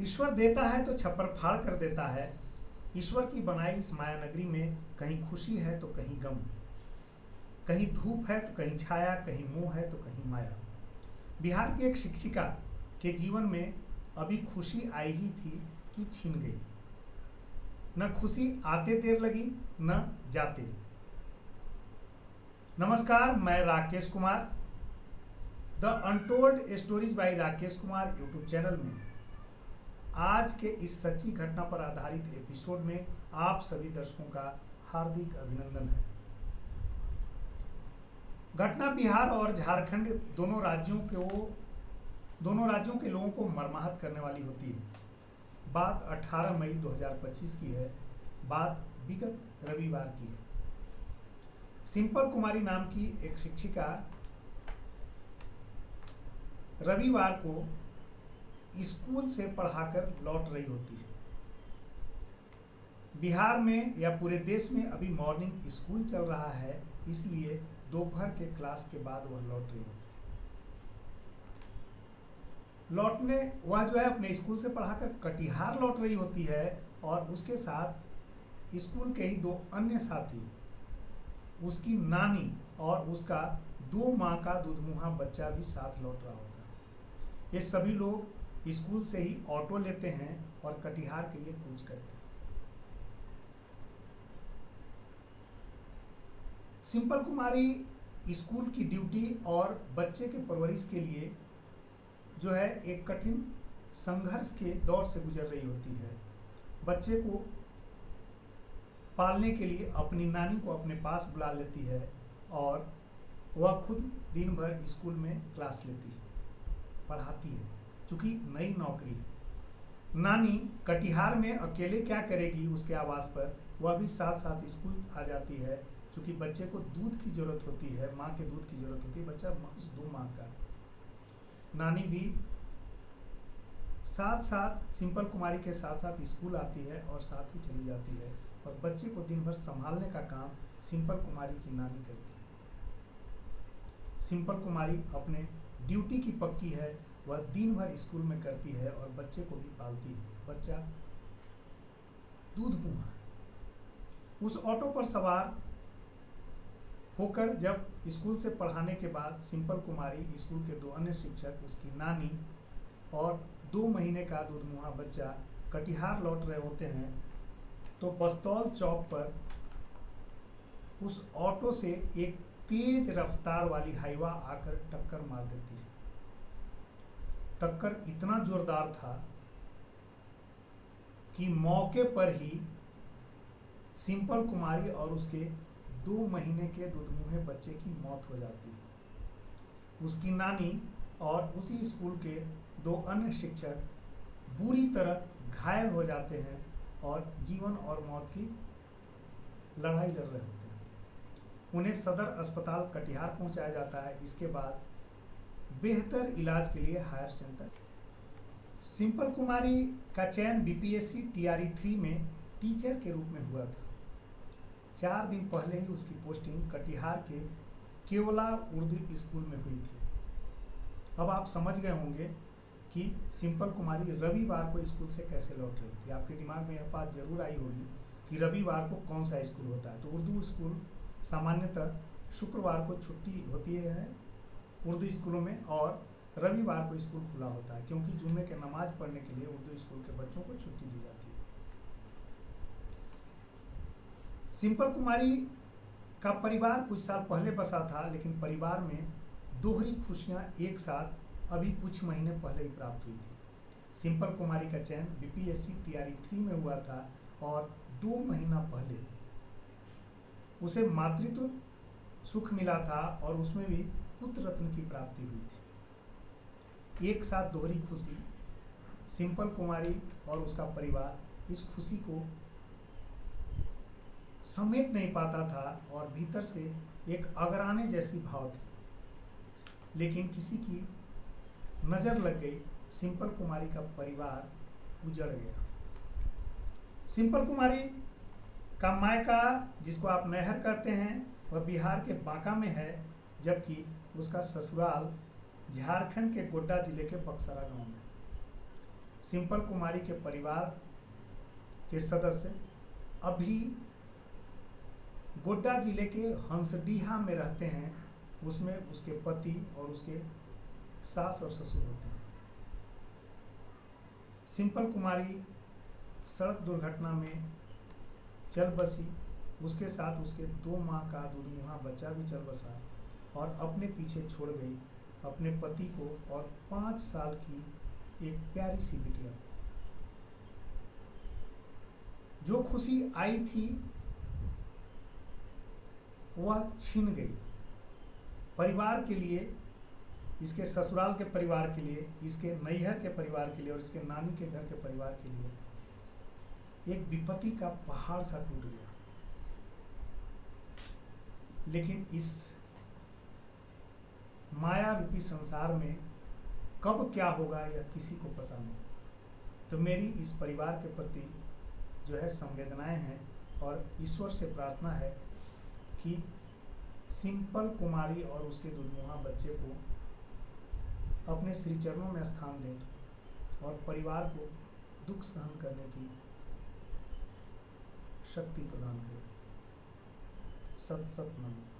ईश्वर देता है तो छप्पर फाड़ कर देता है। ईश्वर की बनाई इस माया नगरी में कहीं खुशी है तो कहीं गम, कहीं धूप है तो कहीं छाया, कहीं मोह है तो कहीं माया। बिहार की एक शिक्षिका के जीवन में अभी खुशी आई ही थी कि छीन गई। न खुशी आते देर लगी न जाते। नमस्कार, मैं Rakesh Kumar, the untold stories bye Rakesh Kumar YouTube channel में आज के इस सच्ची घटना पर आधारित एपिसोड में आप सभी दर्शकों का हार्दिक अभिनंदन है। घटना बिहार और झारखंड दोनों राज्यों के लोगों को मर्माहत करने वाली होती है। बात 18 मई 2025 की है। बात विगत रविवार की है। सिंपल कुमारी नाम की एक शिक्षिका रविवार को स्कूल से पढ़ाकर लौट रही होती है। बिहार में या पूरे देश में अभी मॉर्निंग स्कूल चल रहा है, इसलिए दोपहर के क्लास के बाद वह लौट रही होती है। वह जो है अपने स्कूल से पढ़ाकर कटिहार लौट रही होती है और उसके साथ स्कूल के ही दो अन्य साथी, उसकी नानी और उसका 2 माह का दूधमुहा बच्चा भी साथ लौट रहा होता है। ये सभी लोग स्कूल से ही ऑटो लेते हैं और कटिहार के लिए कूच करते हैं। सिंपल कुमारी स्कूल की ड्यूटी और बच्चे के परवरिश के लिए जो है एक कठिन संघर्ष के दौर से गुजर रही होती है। बच्चे को पालने के लिए अपनी नानी को अपने पास बुला लेती है और वह खुद दिन भर स्कूल में क्लास लेती है, पढ़ाती है। चूंकि नई नौकरी है, नानी कटिहार में अकेले क्या करेगी उसके आवास पर, वह भी साथ साथ स्कूल आ जाती है। चूंकि बच्चे को दूध की जरूरत होती है, माँ के दूध की जरूरत होती है। बच्चा 2 माह का, नानी भी साथ साथ सिंपल कुमारी के साथ साथ स्कूल आती है और साथ ही चली जाती है और बच्चे को दिन भर संभालने का काम सिंपल कुमारी की नानी करती है। सिंपल कुमारी अपने ड्यूटी की पक्की है, वह दिन भर स्कूल में करती है और बच्चे को भी पालती है। बच्चा दूध मुहा। उस ऑटो पर सवार होकर जब स्कूल से पढ़ाने के बाद सिंपल कुमारी, स्कूल के 2 अन्य शिक्षक, उसकी नानी और 2 महीने का दूधमुहा बच्चा कटिहार लौट रहे होते हैं, तो बस्तौल चौक पर उस ऑटो से एक तेज रफ्तार वाली हाईवा आकर टक्कर मार देती है। टक्कर इतना जोरदार था कि मौके पर ही सिंपल कुमारी और उसके 2 महीने के दूधमुहे बच्चे की मौत हो जाती है। उसकी नानी और उसी स्कूल के 2 अन्य शिक्षक बुरी तरह घायल हो जाते हैं और जीवन और मौत की लड़ाई लड़ रहे होते हैं। उन्हें सदर अस्पताल कटिहार पहुंचाया जाता है। इसके बाद बेहतर इलाज के लिए हायर सेंटर। सिंपल कुमारी का चयन बीपीएससी टीआरई 3 में टीचर के रूप में हुआ था। 4 दिन पहले ही उसकी पोस्टिंग कटिहार के केवला उर्दू स्कूल में हुई थी। अब आप समझ गए होंगे कि सिंपल कुमारी रविवार को स्कूल से कैसे लौट रही थी। आपके दिमाग में यह बात जरूर आई होगी कि रविवार को कौन सा स्कूल होता है। तो उर्दू स्कूल सामान्यतः शुक्रवार को छुट्टी होती है उर्दू स्कूलों में और रविवार को स्कूल खुला होता है, क्योंकि जुम्मे के नमाज पढ़ने के लिए उर्दू स्कूल के बच्चों को छुट्टी दी जाती है। सिंपल कुमारी का परिवार कुछ साल पहले बसा था, लेकिन परिवार में दोहरी खुशियां एक साथ अभी कुछ महीने पहले ही प्राप्त हुई थी। सिंपल कुमारी का चयन बीपीएससी टीआरई 3 में हुआ था और 2 महीना पहले उसे मातृत्व सुख मिला था और उसमें भी पुत्र रत्न की प्राप्ति हुई थी। एक साथ दोहरी खुशी। सिंपल कुमारी और उसका परिवार इस खुशी को समेट नहीं पाता था और भीतर से एक अगराने जैसी भाव थी। लेकिन किसी की नजर लग गई, सिंपल कुमारी का परिवार उजड़ गया। सिंपल कुमारी का मायका, जिसको आप नहर कहते हैं, वह बिहार के बांका में है, जबकि उसका ससुराल झारखंड के गोड्डा जिले के बक्सरा गांव में। सिंपल कुमारी के परिवार के सदस्य अभी गोड्डा जिले के हंसडीहा में रहते हैं। उसमें उसके पति और उसके सास और ससुर होते हैं। सिंपल कुमारी सड़क दुर्घटना में चल बसी। उसके साथ उसके 2 माह का दुधमुहा बच्चा भी चल बसा और अपने पीछे छोड़ गई अपने पति को और 5 साल की एक प्यारी सी बिटिया। जो खुशी आई थी वह छिन गई। परिवार के लिए, इसके ससुराल के परिवार के लिए, इसके नैहर के परिवार के लिए और इसके नानी के घर के परिवार के लिए एक विपत्ति का पहाड़ सा टूट गया। लेकिन इस माया रूपी संसार में कब क्या होगा यह किसी को पता नहीं। तो मेरी इस परिवार के प्रति जो है संवेदनाएं हैं और ईश्वर से प्रार्थना है कि सिंपल कुमारी और उसके दुधमुहा बच्चे को अपने श्री चरणों में स्थान दें और परिवार को दुख सहन करने की शक्ति प्रदान करें। सत सत नमः।